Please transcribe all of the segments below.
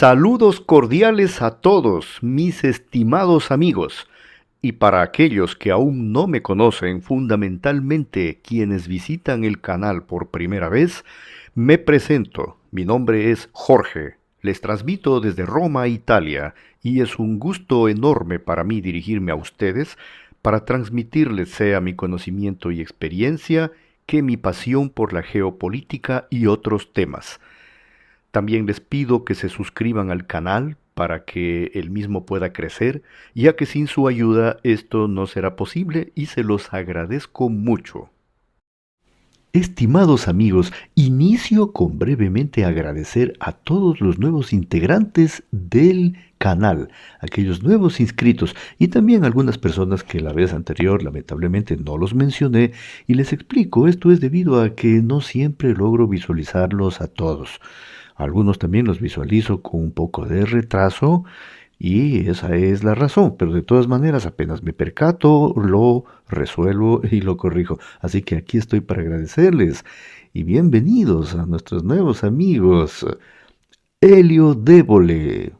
Saludos cordiales a todos, mis estimados amigos, y para aquellos que aún no me conocen, fundamentalmente quienes visitan el canal por primera vez, me presento. Mi nombre es Jorge. Les transmito desde Roma, Italia, y es un gusto enorme para mí dirigirme a ustedes para transmitirles sea mi conocimiento y experiencia que mi pasión por la geopolítica y otros temas. También les pido que se suscriban al canal para que el mismo pueda crecer, ya que sin su ayuda esto no será posible y se los agradezco mucho. Estimados amigos, inicio con brevemente agradecer a todos los nuevos integrantes del canal, aquellos nuevos inscritos y también algunas personas que la vez anterior lamentablemente no los mencioné y les explico, esto es debido a que no siempre logro visualizarlos a todos. Algunos también los visualizo con un poco de retraso y esa es la razón, pero de todas maneras apenas me percato, lo resuelvo y lo corrijo. Así que aquí estoy para agradecerles y bienvenidos a nuestros nuevos amigos. Helio Débole,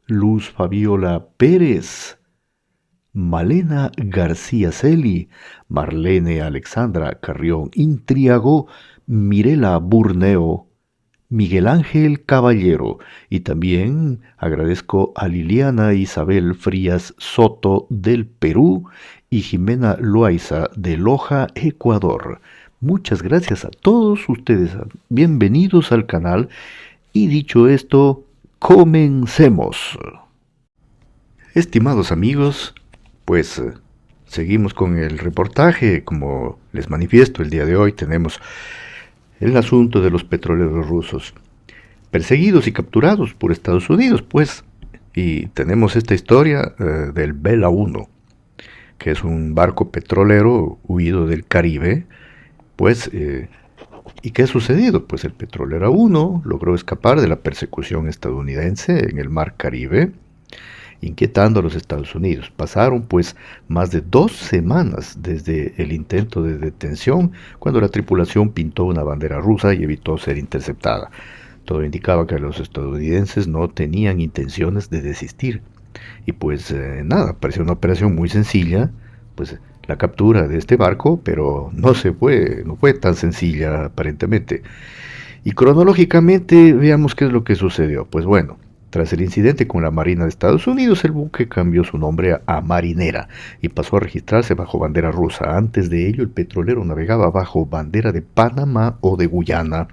Luz Fabiola Pérez, Malena García Celi, Marlene Alexandra Carrión Intriago, Mirela Burneo, Miguel Ángel Caballero, y también agradezco a Liliana Isabel Frías Soto del Perú y Jimena Loaiza de Loja, Ecuador. Muchas gracias a todos ustedes, bienvenidos al canal y dicho esto, comencemos. Estimados amigos, pues seguimos con el reportaje. Como les manifiesto, el día de hoy tenemos el asunto de los petroleros rusos, perseguidos y capturados por Estados Unidos, pues, y tenemos esta historia del Vela 1, que es un barco petrolero huido del Caribe, pues, ¿y qué ha sucedido? Pues el petrolero 1 logró escapar de la persecución estadounidense en el mar Caribe, inquietando a los Estados Unidos. Pasaron pues más de 2 semanas desde el intento de detención, cuando la tripulación pintó una bandera rusa y evitó ser interceptada. Todo indicaba que los estadounidenses no tenían intenciones de desistir. Y pues nada, parecía una operación muy sencilla, pues la captura de este barco, pero no fue tan sencilla aparentemente. Y cronológicamente veamos qué es lo que sucedió. Pues bueno, tras el incidente con la Marina de Estados Unidos, el buque cambió su nombre a Marinera y pasó a registrarse bajo bandera rusa. Antes de ello, el petrolero navegaba bajo bandera de Panamá o de Guyana.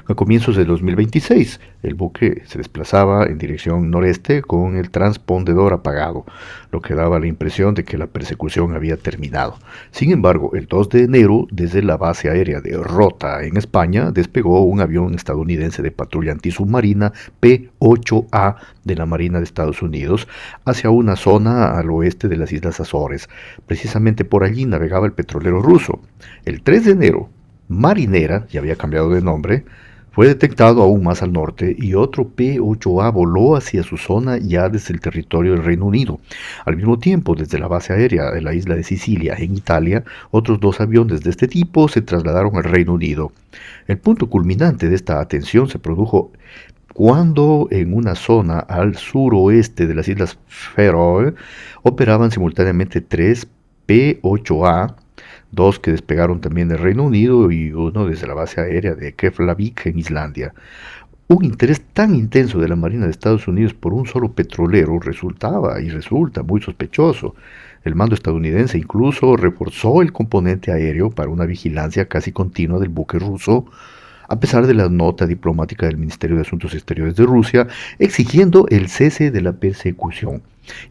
A comienzos de 2026, el buque se desplazaba en dirección noreste con el transpondedor apagado, lo que daba la impresión de que la persecución había terminado. Sin embargo, el 2 de enero, desde la base aérea de Rota, en España, despegó un avión estadounidense de patrulla antisubmarina P-8A de la Marina de Estados Unidos hacia una zona al oeste de las Islas Azores. Precisamente por allí navegaba el petrolero ruso. El 3 de enero, Marinera, ya había cambiado de nombre, fue detectado aún más al norte y otro P-8A voló hacia su zona ya desde el territorio del Reino Unido. Al mismo tiempo, desde la base aérea de la isla de Sicilia, en Italia, otros 2 aviones de este tipo se trasladaron al Reino Unido. El punto culminante de esta atención se produjo cuando en una zona al suroeste de las Islas Feroe operaban simultáneamente 3 P-8A, 2 que despegaron también del Reino Unido y uno desde la base aérea de Keflavik en Islandia. Un interés tan intenso de la Marina de Estados Unidos por un solo petrolero resultaba y resulta muy sospechoso. El mando estadounidense incluso reforzó el componente aéreo para una vigilancia casi continua del buque ruso, a pesar de la nota diplomática del Ministerio de Asuntos Exteriores de Rusia exigiendo el cese de la persecución.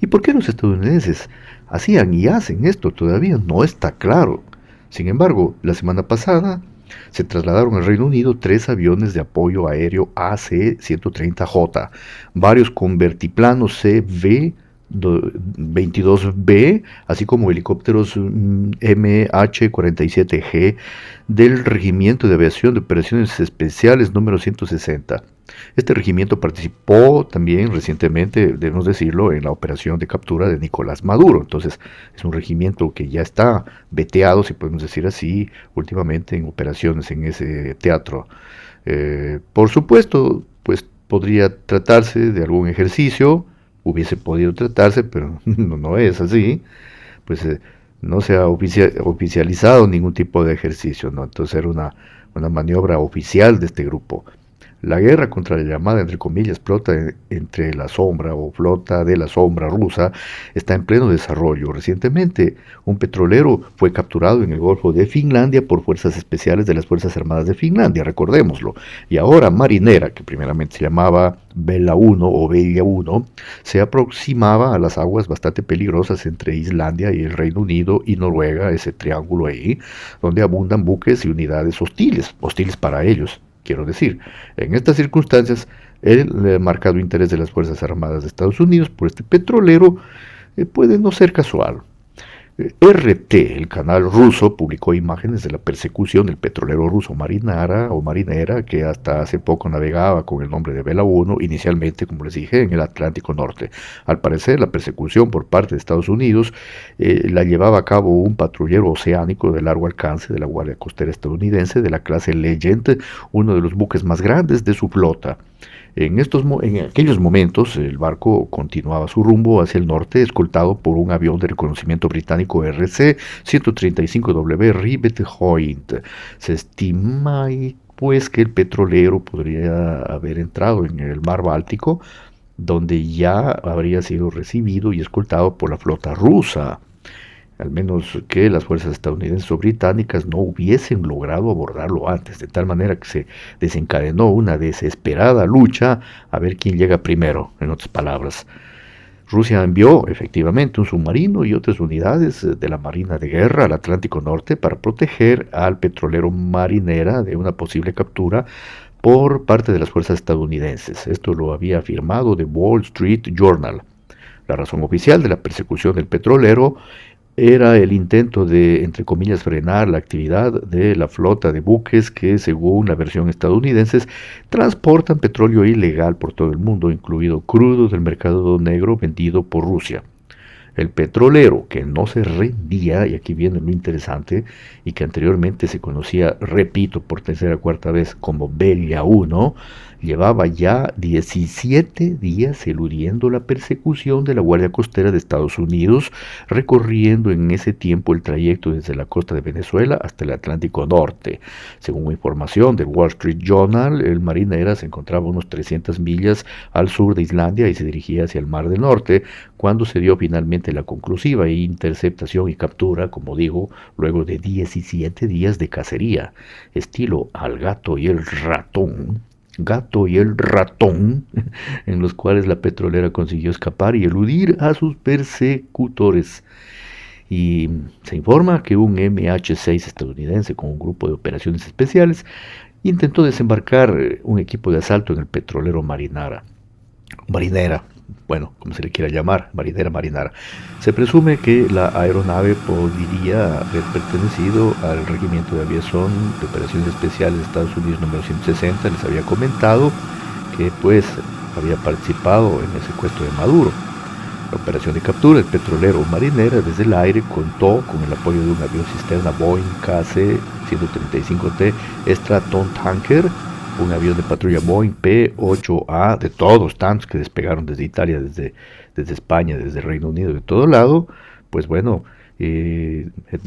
¿Y por qué los estadounidenses hacían y hacen esto? Todavía no está claro. Sin embargo, la semana pasada se trasladaron al Reino Unido 3 aviones de apoyo aéreo AC-130J, varios convertiplanos CV-22B, así como helicópteros MH-47G del Regimiento de Aviación de Operaciones Especiales número 160. Este regimiento participó también recientemente, debemos decirlo, en la operación de captura de Nicolás Maduro. Entonces es un regimiento que ya está veteado, si podemos decir así, últimamente en operaciones en ese teatro. Por supuesto, pues podría tratarse de algún ejercicio, hubiese podido tratarse, pero no es así, pues no se ha oficializado ningún tipo de ejercicio, ¿no? Entonces era una maniobra oficial de este grupo. La guerra contra la llamada, entre comillas, flota entre la sombra o flota de la sombra rusa está en pleno desarrollo. Recientemente, un petrolero fue capturado en el Golfo de Finlandia por fuerzas especiales de las Fuerzas Armadas de Finlandia, recordémoslo. Y ahora Marinera, que primeramente se llamaba Vela 1 o Bella 1, se aproximaba a las aguas bastante peligrosas entre Islandia y el Reino Unido y Noruega, ese triángulo ahí, donde abundan buques y unidades hostiles para ellos. Quiero decir, en estas circunstancias, el marcado interés de las Fuerzas Armadas de Estados Unidos por este petrolero puede no ser casual. RT, el canal ruso, publicó imágenes de la persecución del petrolero ruso Marinera, que hasta hace poco navegaba con el nombre de Vela 1, inicialmente, como les dije, en el Atlántico Norte. Al parecer, la persecución por parte de Estados Unidos la llevaba a cabo un patrullero oceánico de largo alcance de la Guardia Costera estadounidense de la clase Legend, uno de los buques más grandes de su flota. En aquellos momentos, el barco continuaba su rumbo hacia el norte, escoltado por un avión de reconocimiento británico RC-135W Rivet Point. Se estima pues que el petrolero podría haber entrado en el mar Báltico, donde ya habría sido recibido y escoltado por la flota rusa, al menos que las fuerzas estadounidenses o británicas no hubiesen logrado abordarlo antes, de tal manera que se desencadenó una desesperada lucha a ver quién llega primero, en otras palabras. Rusia envió efectivamente un submarino y otras unidades de la Marina de Guerra al Atlántico Norte para proteger al petrolero Marinera de una posible captura por parte de las fuerzas estadounidenses. Esto lo había afirmado The Wall Street Journal. La razón oficial de la persecución del petrolero era el intento de, entre comillas, frenar la actividad de la flota de buques que, según la versión estadounidense, transportan petróleo ilegal por todo el mundo, incluido crudo del mercado negro vendido por Rusia. El petrolero, que no se rendía, y aquí viene lo interesante, y que anteriormente se conocía, repito, por tercera o cuarta vez, como Bella 1, llevaba ya 17 días eludiendo la persecución de la Guardia Costera de Estados Unidos, recorriendo en ese tiempo el trayecto desde la costa de Venezuela hasta el Atlántico Norte. Según información del Wall Street Journal, el Marinera se encontraba unos 300 millas al sur de Islandia y se dirigía hacia el Mar del Norte, cuando se dio finalmente la conclusiva interceptación y captura, como digo, luego de 17 días de cacería, estilo al gato y el ratón, en los cuales la petrolera consiguió escapar y eludir a sus persecutores. Y se informa que un MH-6 estadounidense con un grupo de operaciones especiales intentó desembarcar un equipo de asalto en el petrolero Marinera, bueno, como se le quiera llamar, Marinara. Se presume que la aeronave podría haber pertenecido al Regimiento de Aviación de Operaciones Especiales de Estados Unidos número 160. Les había comentado que pues había participado en el secuestro de Maduro. La operación de captura del petrolero Marinera desde el aire contó con el apoyo de un avión cisterna Boeing KC-135T Straton Tanker, un avión de patrulla Boeing P-8A, de todos tantos que despegaron desde Italia, desde España, desde Reino Unido, de todo lado, pues bueno,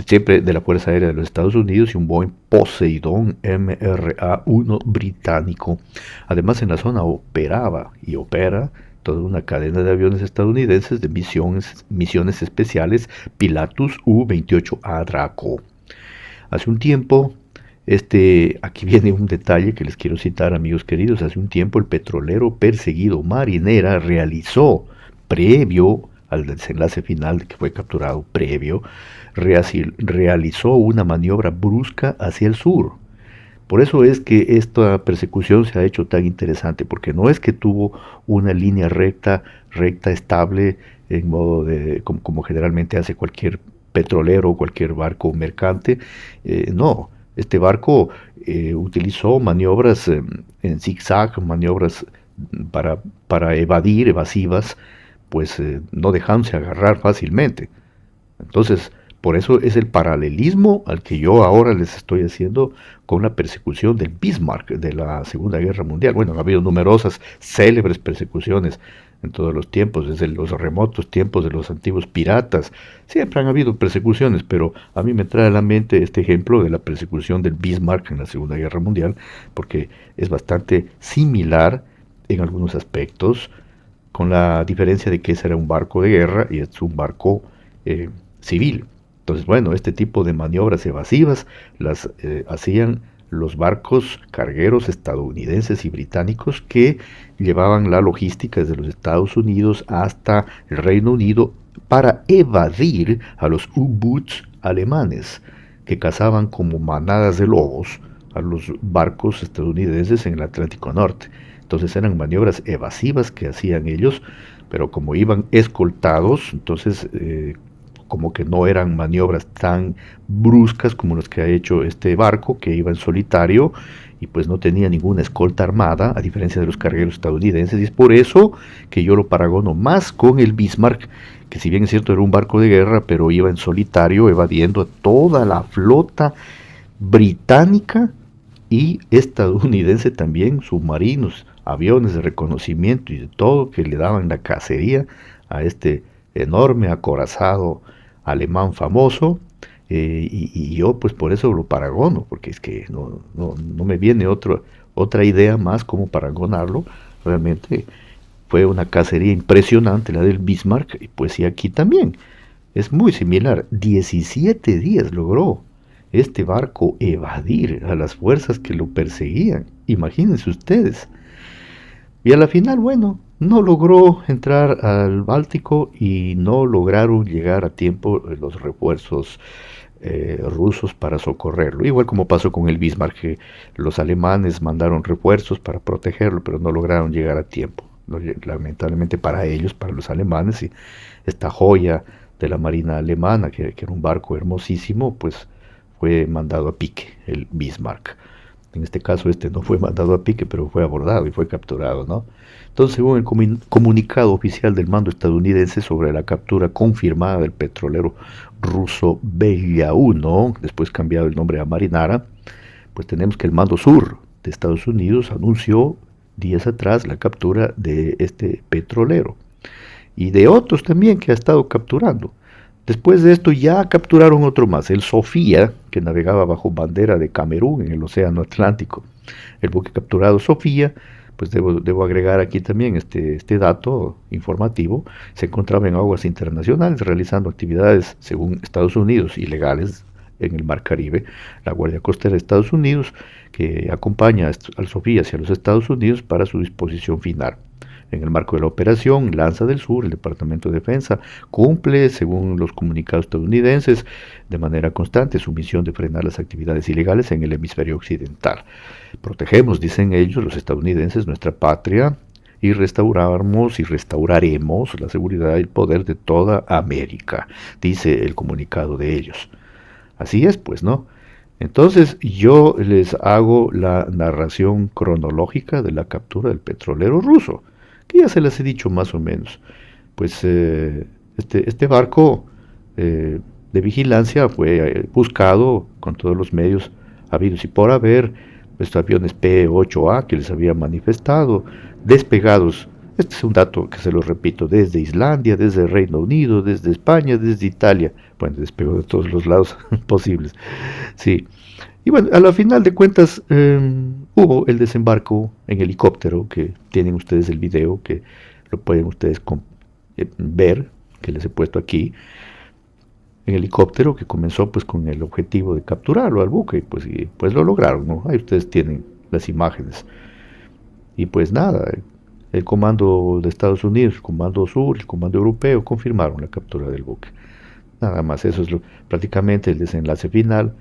siempre de la Fuerza Aérea de los Estados Unidos, y un Boeing Poseidon MRA-1 británico. Además, en la zona operaba y opera toda una cadena de aviones estadounidenses de misiones especiales Pilatus U-28A Draco. Hace un tiempo, aquí viene un detalle que les quiero citar, amigos queridos. Hace un tiempo el petrolero perseguido Marinera realizó, previo al desenlace final de que fue capturado, realizó una maniobra brusca hacia el sur. Por eso es que esta persecución se ha hecho tan interesante, porque no es que tuvo una línea recta, estable, en modo de, como generalmente hace cualquier petrolero o cualquier barco mercante. No, este barco utilizó maniobras en zigzag, maniobras para evasivas, pues no dejándose agarrar fácilmente. Entonces, Por eso es el paralelismo al que yo ahora les estoy haciendo con la persecución del Bismarck de la Segunda Guerra Mundial. Bueno, ha habido numerosas célebres persecuciones en todos los tiempos, desde los remotos tiempos de los antiguos piratas. Siempre han habido persecuciones, pero a mí me trae a la mente este ejemplo de la persecución del Bismarck en la Segunda Guerra Mundial, porque es bastante similar en algunos aspectos, con la diferencia de que ese era un barco de guerra y es un barco civil. Entonces, bueno, este tipo de maniobras evasivas las hacían los barcos cargueros estadounidenses y británicos que llevaban la logística desde los Estados Unidos hasta el Reino Unido para evadir a los U-Boots alemanes que cazaban como manadas de lobos a los barcos estadounidenses en el Atlántico Norte. Entonces eran maniobras evasivas que hacían ellos, pero como iban escoltados, entonces como que no eran maniobras tan bruscas como las que ha hecho este barco, que iba en solitario y pues no tenía ninguna escolta armada, a diferencia de los cargueros estadounidenses, y es por eso que yo lo paragono más con el Bismarck, que si bien es cierto era un barco de guerra, pero iba en solitario evadiendo a toda la flota británica y estadounidense también, submarinos, aviones de reconocimiento y de todo que le daban la cacería a este enorme acorazado alemán famoso, y yo pues por eso lo paragono, porque es que no me viene otra idea más como paragonarlo. Realmente fue una cacería impresionante la del Bismarck, y pues y aquí también es muy similar. 17 días logró este barco evadir a las fuerzas que lo perseguían, imagínense ustedes. Y a la final, bueno, no logró entrar al Báltico y no lograron llegar a tiempo los refuerzos rusos para socorrerlo. Igual como pasó con el Bismarck, que los alemanes mandaron refuerzos para protegerlo, pero no lograron llegar a tiempo. Lamentablemente para ellos, para los alemanes, y esta joya de la marina alemana, que era un barco hermosísimo, pues fue mandado a pique, el Bismarck. En este caso este no fue mandado a pique, pero fue abordado y fue capturado, ¿no? Entonces, según el comunicado oficial del mando estadounidense sobre la captura confirmada del petrolero ruso Bella 1, después cambiado el nombre a Marinara, pues tenemos que el mando sur de Estados Unidos anunció días atrás la captura de este petrolero y de otros también que ha estado capturando. Después de esto ya capturaron otro más, el Sofía, que navegaba bajo bandera de Camerún en el Océano Atlántico. El buque capturado Sofía, pues debo agregar aquí también este dato informativo, se encontraba en aguas internacionales realizando actividades, según Estados Unidos, ilegales en el Mar Caribe. La Guardia Costera de Estados Unidos, que acompaña al Sofía hacia los Estados Unidos para su disposición final. En el marco de la operación Lanza del Sur, el Departamento de Defensa cumple, según los comunicados estadounidenses, de manera constante su misión de frenar las actividades ilegales en el hemisferio occidental. Protegemos, dicen ellos, los estadounidenses, nuestra patria, y restauramos y restauraremos la seguridad y el poder de toda América, dice el comunicado de ellos. Así es, pues, ¿no? Entonces yo les hago la narración cronológica de la captura del petrolero ruso, que ya se les he dicho más o menos. Pues este barco de vigilancia fue buscado con todos los medios habidos y por haber, estos aviones P-8A que les había manifestado, despegados. Este es un dato que se lo repito, desde Islandia, desde Reino Unido, desde España, desde Italia. Bueno, despegó de todos los lados posibles. Sí. Y bueno, a la final de cuentas hubo el desembarco en helicóptero, que tienen ustedes el video, que lo pueden ustedes ver, que les he puesto aquí, en helicóptero, que comenzó pues con el objetivo de capturarlo al buque, y pues lo lograron, ¿no? Ahí ustedes tienen las imágenes. Y pues nada, el comando de Estados Unidos, el comando sur, el comando europeo confirmaron la captura del buque. Nada más, eso es prácticamente el desenlace final.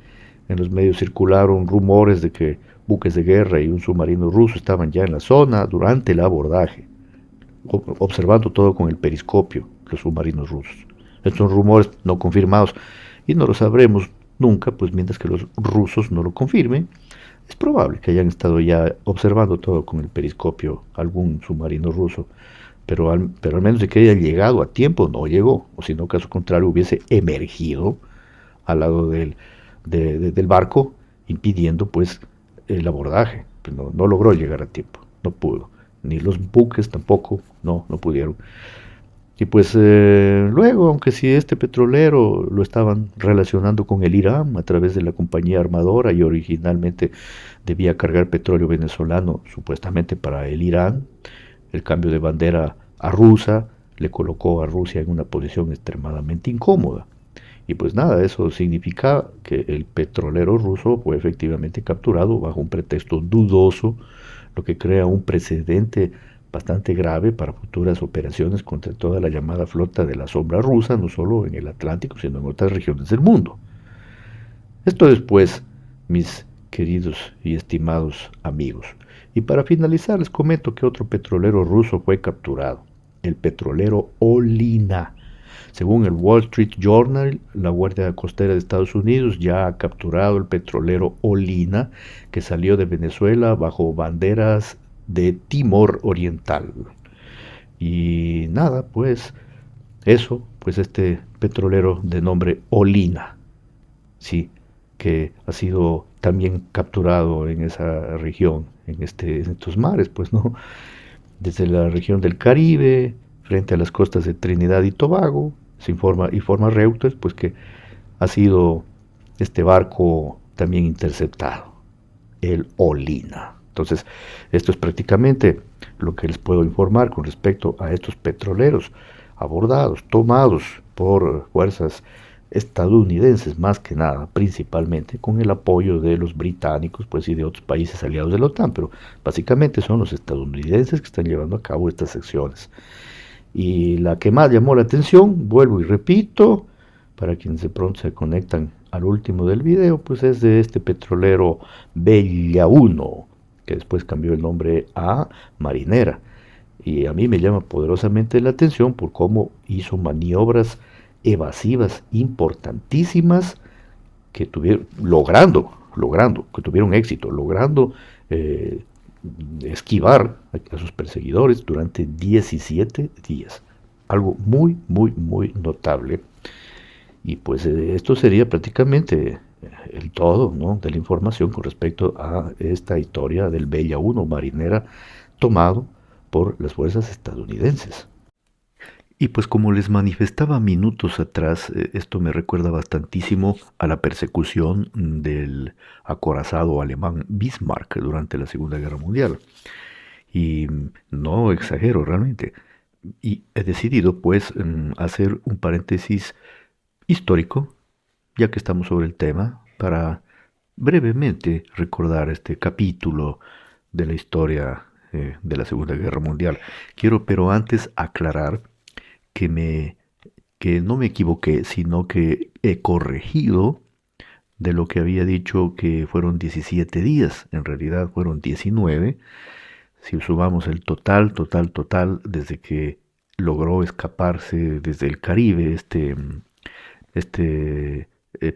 En los medios circularon rumores de que buques de guerra y un submarino ruso estaban ya en la zona durante el abordaje, observando todo con el periscopio, los submarinos rusos. Estos son rumores no confirmados y no lo sabremos nunca, pues mientras que los rusos no lo confirmen, es probable que hayan estado ya observando todo con el periscopio algún submarino ruso, pero al menos de que haya llegado a tiempo, no llegó, o si no, caso contrario, hubiese emergido al lado del barco, impidiendo pues el abordaje. Pues no logró llegar a tiempo, no pudo. Ni los buques tampoco, no pudieron. Y pues luego, aunque si este petrolero lo estaban relacionando con el Irán a través de la compañía armadora y originalmente debía cargar petróleo venezolano supuestamente para el Irán, el cambio de bandera a rusa le colocó a Rusia en una posición extremadamente incómoda. Y pues nada, eso significa que el petrolero ruso fue efectivamente capturado bajo un pretexto dudoso, lo que crea un precedente bastante grave para futuras operaciones contra toda la llamada flota de la sombra rusa, no solo en el Atlántico, sino en otras regiones del mundo. Esto después, mis queridos y estimados amigos. Y para finalizar les comento que otro petrolero ruso fue capturado, el petrolero Olina. Según el Wall Street Journal, la Guardia Costera de Estados Unidos ya ha capturado el petrolero Olina, que salió de Venezuela bajo banderas de Timor Oriental. Y nada, pues eso, pues este petrolero de nombre Olina, sí, que ha sido también capturado en esa región, en estos mares, pues no, desde la región del Caribe, frente a las costas de Trinidad y Tobago, se informa Reuters, pues que ha sido este barco también interceptado, el Olina. Entonces, esto es prácticamente lo que les puedo informar con respecto a estos petroleros abordados, tomados por fuerzas estadounidenses más que nada, principalmente con el apoyo de los británicos, pues y de otros países aliados de la OTAN, pero básicamente son los estadounidenses que están llevando a cabo estas acciones. Y la que más llamó la atención, vuelvo y repito, para quienes de pronto se conectan al último del video, pues es de este petrolero Bella 1, que después cambió el nombre a Marinera. Y a mí me llama poderosamente la atención por cómo hizo maniobras evasivas importantísimas que tuvieron, que tuvieron éxito, logrando esquivar a sus perseguidores durante 17 días. Algo muy notable. Y pues esto sería prácticamente el todo, ¿no?, de la información con respecto a esta historia del Bella 1 Marinera tomado por las fuerzas estadounidenses. Y pues como les manifestaba minutos atrás, esto me recuerda bastantísimo a la persecución del acorazado alemán Bismarck durante la Segunda Guerra Mundial. Y no exagero realmente. Y he decidido pues hacer un paréntesis histórico, ya que estamos sobre el tema, para brevemente recordar este capítulo de la historia de la Segunda Guerra Mundial. Quiero pero antes aclarar que, que no me equivoqué, sino que he corregido de lo que había dicho que fueron 17 días, en realidad fueron 19, si sumamos el total, desde que logró escaparse desde el Caribe este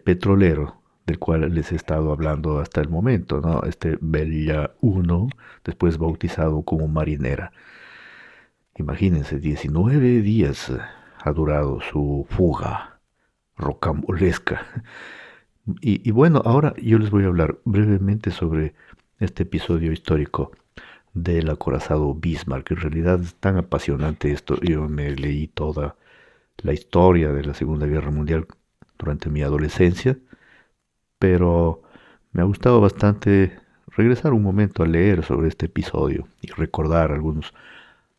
petrolero del cual les he estado hablando hasta el momento, ¿no? Este Bella 1, después bautizado como Marinera. Imagínense, 19 días ha durado su fuga rocambolesca. Y bueno, ahora yo les voy a hablar brevemente sobre este episodio histórico del acorazado Bismarck. En realidad es tan apasionante esto. Yo me leí toda la historia de la Segunda Guerra Mundial durante mi adolescencia, pero me ha gustado bastante regresar un momento a leer sobre este episodio y recordar algunos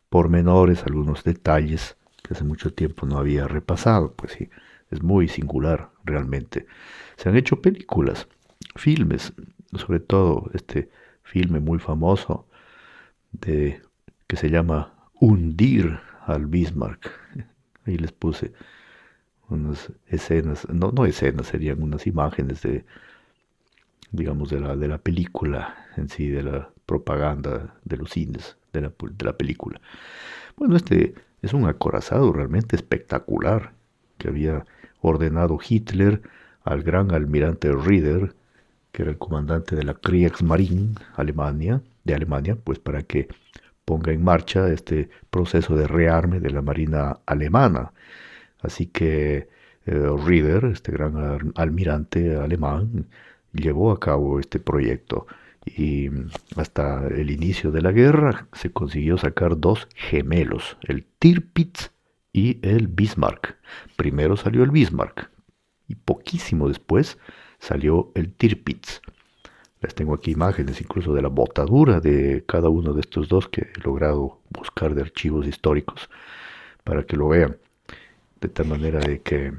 pormenores, algunos detalles que hace mucho tiempo no había repasado. Pues sí, es muy singular realmente. Se han hecho películas, filmes, sobre todo este filme muy famoso que se llama Hundir al Bismarck. Ahí les puse unas escenas, no escenas, serían unas imágenes digamos, de la película en sí, de la propaganda de los cines de la película. Bueno, este es un acorazado realmente espectacular que había ordenado Hitler al gran almirante Rieder, que era el comandante de la Kriegsmarine de Alemania, pues para que ponga en marcha este proceso de rearme de la marina alemana. Así que Rieder, este gran almirante alemán, llevó a cabo este proyecto y hasta el inicio de la guerra se consiguió sacar dos gemelos, el Tirpitz y el Bismarck. Primero salió el Bismarck y poquísimo después salió el Tirpitz. Les tengo aquí imágenes incluso de la botadura de cada uno de estos dos que he logrado buscar de archivos históricos para que lo vean. De tal manera de que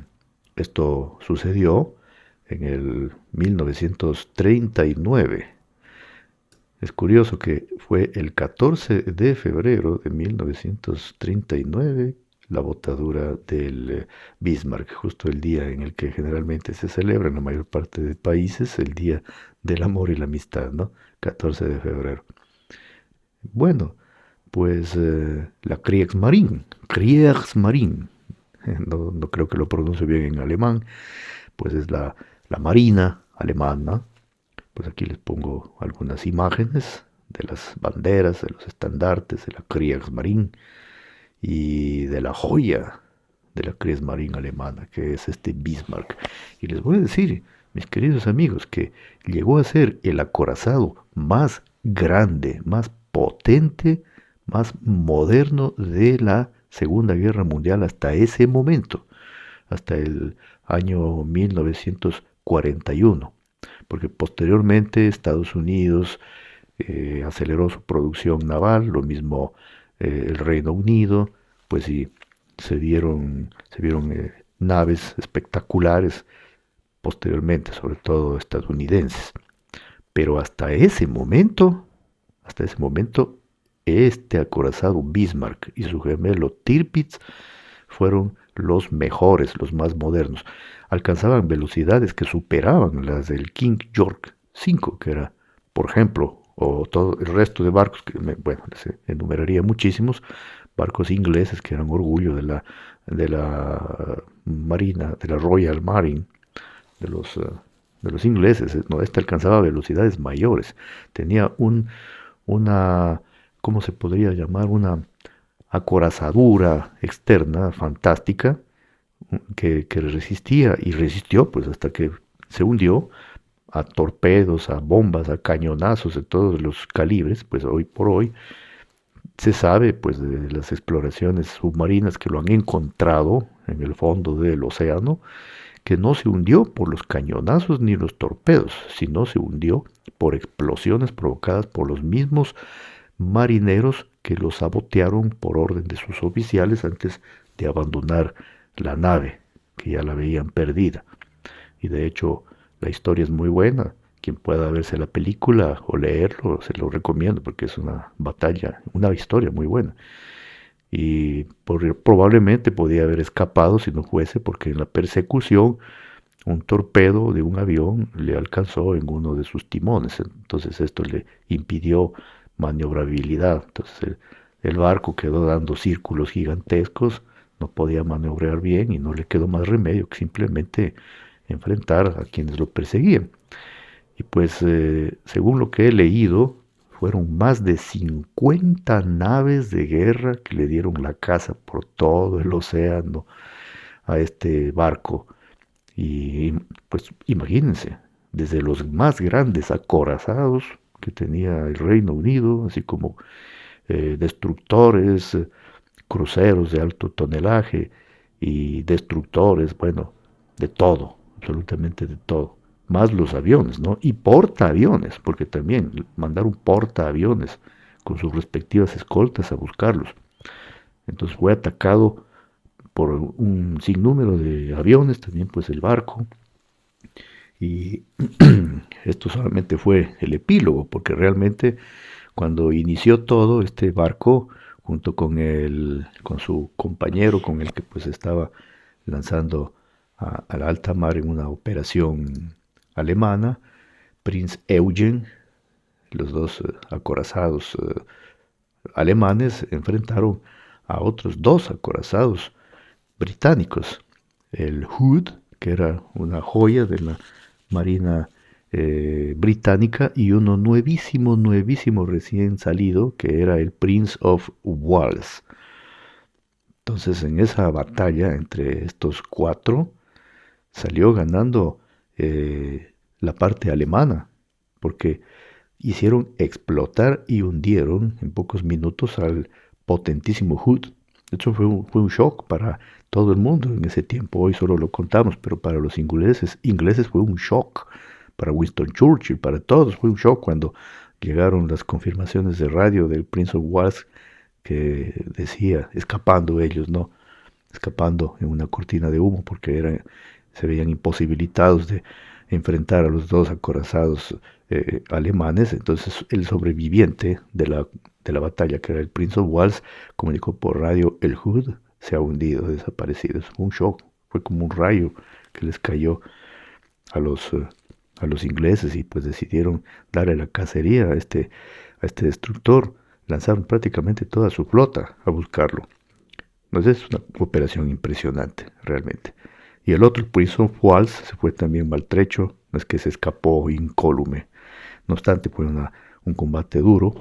esto sucedió en el 1939. Es curioso que fue el 14 de febrero de 1939 la botadura del Bismarck, justo el día en el que generalmente se celebra en la mayor parte de países el Día del Amor y la Amistad, ¿no? 14 de febrero. Bueno, pues la Kriegsmarine, no creo que lo pronuncie bien en alemán, pues es la Marina alemana. Pues aquí les pongo algunas imágenes de las banderas, de los estandartes de la Kriegsmarine y de la joya de la Kriegsmarine alemana, que es este Bismarck. Y les voy a decir, mis queridos amigos, que llegó a ser el acorazado más grande, más potente, más moderno de la Segunda Guerra Mundial hasta ese momento, hasta el año 1941, porque posteriormente Estados Unidos aceleró su producción naval, lo mismo el Reino Unido, pues sí, se vieron naves espectaculares posteriormente, sobre todo estadounidenses. Pero hasta ese momento, este acorazado Bismarck y su gemelo Tirpitz fueron los mejores, los más modernos. Alcanzaban velocidades que superaban las del King York V, que era, por ejemplo, o todo el resto de barcos, que bueno, les enumeraría muchísimos, barcos ingleses que eran orgullo de la Marina, de la Royal Marine, de los, uh, de los ingleses. No, este alcanzaba velocidades mayores. Tenía una, ¿cómo se podría llamar? Una acorazadura externa fantástica que resistía y resistió pues hasta que se hundió a torpedos, a bombas, a cañonazos de todos los calibres. Pues hoy por hoy se sabe pues de las exploraciones submarinas que lo han encontrado en el fondo del océano, que no se hundió por los cañonazos ni los torpedos, sino se hundió por explosiones provocadas por los mismos marineros que lo sabotearon por orden de sus oficiales antes de abandonar la nave, que ya la veían perdida. Y de hecho la historia es muy buena. Quien pueda verse la película o leerlo, se lo recomiendo porque es una batalla, una historia muy buena. Y probablemente podía haber escapado si no fuese porque en la persecución un torpedo de un avión le alcanzó en uno de sus timones. Entonces esto le impidió maniobrabilidad. Entonces el barco quedó dando círculos gigantescos, no podía maniobrar bien y no le quedó más remedio que simplemente enfrentar a quienes lo perseguían. Y pues según lo que he leído, fueron más de 50 naves de guerra que le dieron la caza por todo el océano a este barco. Y pues imagínense, desde los más grandes acorazados que tenía el Reino Unido, así como destructores, cruceros de alto tonelaje y destructores, bueno, de todo, absolutamente de todo. Más los aviones, ¿no? Y portaaviones, porque también mandaron portaaviones con sus respectivas escoltas a buscarlos. Entonces fue atacado por un sinnúmero de aviones, también pues el barco. Y esto solamente fue el epílogo, porque realmente cuando inició todo, este barco, junto con su compañero, con el que pues estaba lanzando a la alta mar en una operación alemana, Prinz Eugen, los dos acorazados alemanes enfrentaron a otros dos acorazados británicos, el Hood, que era una joya de la Marina británica, y uno nuevísimo, nuevísimo recién salido, que era el Prince of Wales. Entonces en esa batalla entre estos cuatro, salió ganando la parte alemana, porque hicieron explotar y hundieron en pocos minutos al potentísimo Hood. Eso fue un shock para todo el mundo en ese tiempo. Hoy solo lo contamos, pero para los ingleses fue un shock. Para Winston Churchill, para todos fue un shock cuando llegaron las confirmaciones de radio del Prince of Wales que decía, escapando ellos, ¿no? Escapando en una cortina de humo porque se veían imposibilitados de enfrentar a los dos acorazados alemanes. Entonces el sobreviviente de la batalla, que era el Prince of Wales, comunicó por radio: el Hood se ha hundido, desaparecido. Fue un shock, fue como un rayo que les cayó a los ingleses, y pues decidieron darle la cacería a este destructor. Lanzaron prácticamente toda su flota a buscarlo. Entonces es una operación impresionante, realmente. Y el otro, el Prince of Wales, se fue también maltrecho, no es que se escapó incólume. No obstante, fue un combate duro.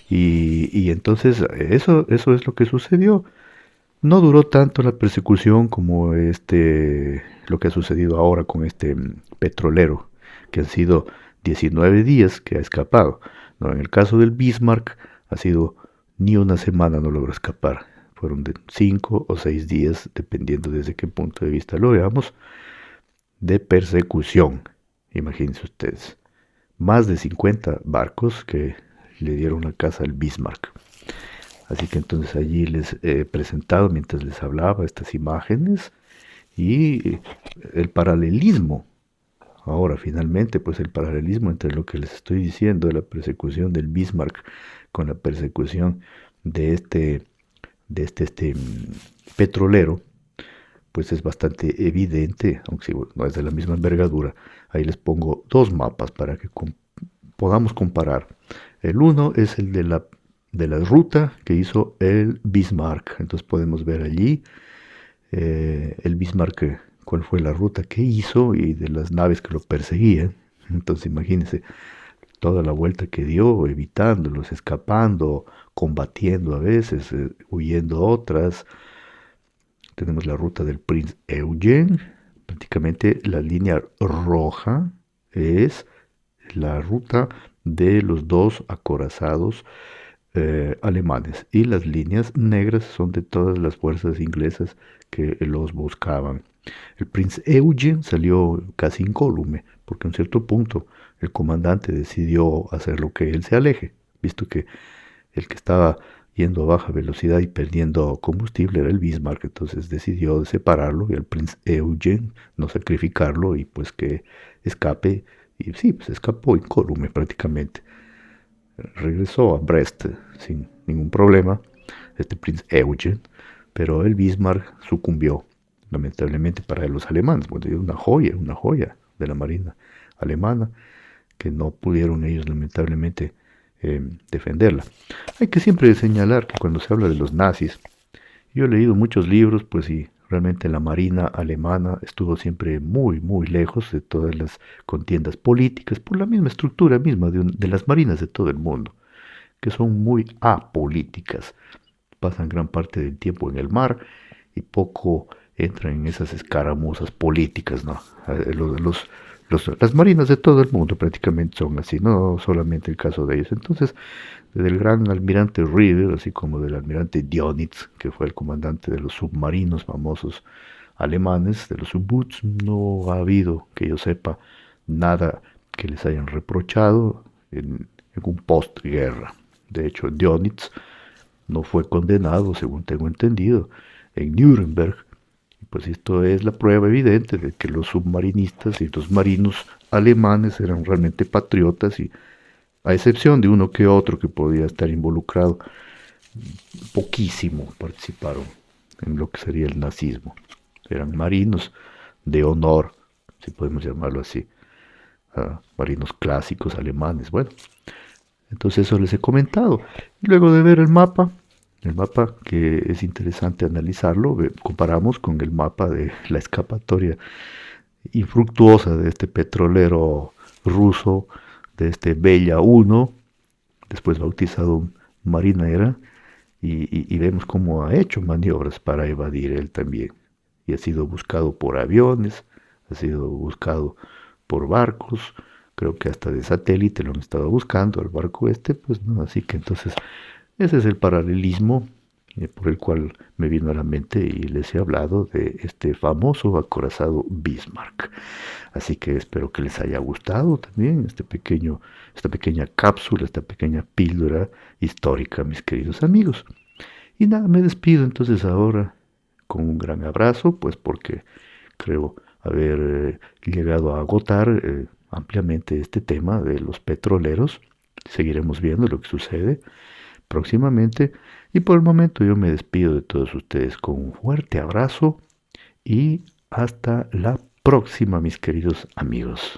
Y entonces eso es lo que sucedió. No duró tanto la persecución como lo que ha sucedido ahora con este petrolero, que han sido 19 días que ha escapado. No, en el caso del Bismarck ha sido ni una semana, no logró escapar. Fueron de 5 o 6 días, dependiendo desde qué punto de vista lo veamos, de persecución. Imagínense ustedes. Más de 50 barcos que le dieron la caza al Bismarck. Así que entonces allí les he presentado, mientras les hablaba, estas imágenes y el paralelismo. Ahora, finalmente, pues el paralelismo entre lo que les estoy diciendo de la persecución del Bismarck con la persecución de este petrolero, pues es bastante evidente, aunque no es de la misma envergadura. Ahí les pongo dos mapas para que podamos comparar. El uno es el de la ruta que hizo el Bismarck. Entonces podemos ver allí el Bismarck, cuál fue la ruta que hizo y de las naves que lo perseguían. Entonces imagínense toda la vuelta que dio, evitándolos, escapando, combatiendo a veces, huyendo otras. Tenemos la ruta del Prince Eugen. Prácticamente la línea roja es la ruta de los dos acorazados alemanes, y las líneas negras son de todas las fuerzas inglesas que los buscaban. El Prince Eugen salió casi incólume, porque en cierto punto el comandante decidió hacer lo que él se aleje, visto que el que estaba yendo a baja velocidad y perdiendo combustible era el Bismarck. Entonces decidió separarlo y al Prince Eugen no sacrificarlo, y pues que escape. Y sí, pues escapó incólume prácticamente. Regresó a Brest sin ningún problema, este Prince Eugen, pero el Bismarck sucumbió, lamentablemente para los alemanes. Bueno, es una joya de la marina alemana, que no pudieron ellos lamentablemente defenderla. Hay que siempre señalar que cuando se habla de los nazis, yo he leído muchos libros, pues, y realmente la marina alemana estuvo siempre muy, muy lejos de todas las contiendas políticas, por la misma estructura misma de las marinas de todo el mundo, que son muy apolíticas. Pasan gran parte del tiempo en el mar y poco entran en esas escaramuzas políticas, ¿no? Las marinas de todo el mundo prácticamente son así, no solamente el caso de ellos. Entonces, del gran almirante Rieder, así como del almirante Dönitz, que fue el comandante de los submarinos famosos alemanes, de los U-Boots, no ha habido, que yo sepa, nada que les hayan reprochado en un postguerra. De hecho, Dönitz no fue condenado, según tengo entendido, en Nuremberg. Pues esto es la prueba evidente de que los submarinistas y los marinos alemanes eran realmente patriotas, y a excepción de uno que otro que podía estar involucrado, poquísimo participaron en lo que sería el nazismo. Eran marinos de honor, si podemos llamarlo así, marinos clásicos alemanes. Bueno, entonces eso les he comentado. Y luego de ver el mapa que es interesante analizarlo, comparamos con el mapa de la escapatoria infructuosa de este petrolero ruso, de este Bella 1, después bautizado Marinera, y vemos cómo ha hecho maniobras para evadir él también. Y ha sido buscado por aviones, ha sido buscado por barcos, creo que hasta de satélite lo han estado buscando, el barco este, pues no, así que entonces ese es el paralelismo por el cual me vino a la mente y les he hablado de este famoso acorazado Bismarck. Así que espero que les haya gustado también esta pequeña cápsula, esta pequeña píldora histórica, mis queridos amigos. Y nada, me despido entonces ahora con un gran abrazo, pues porque creo haber llegado a agotar ampliamente este tema de los petroleros. Seguiremos viendo lo que sucede próximamente y por el momento yo me despido de todos ustedes con un fuerte abrazo y hasta la próxima, mis queridos amigos.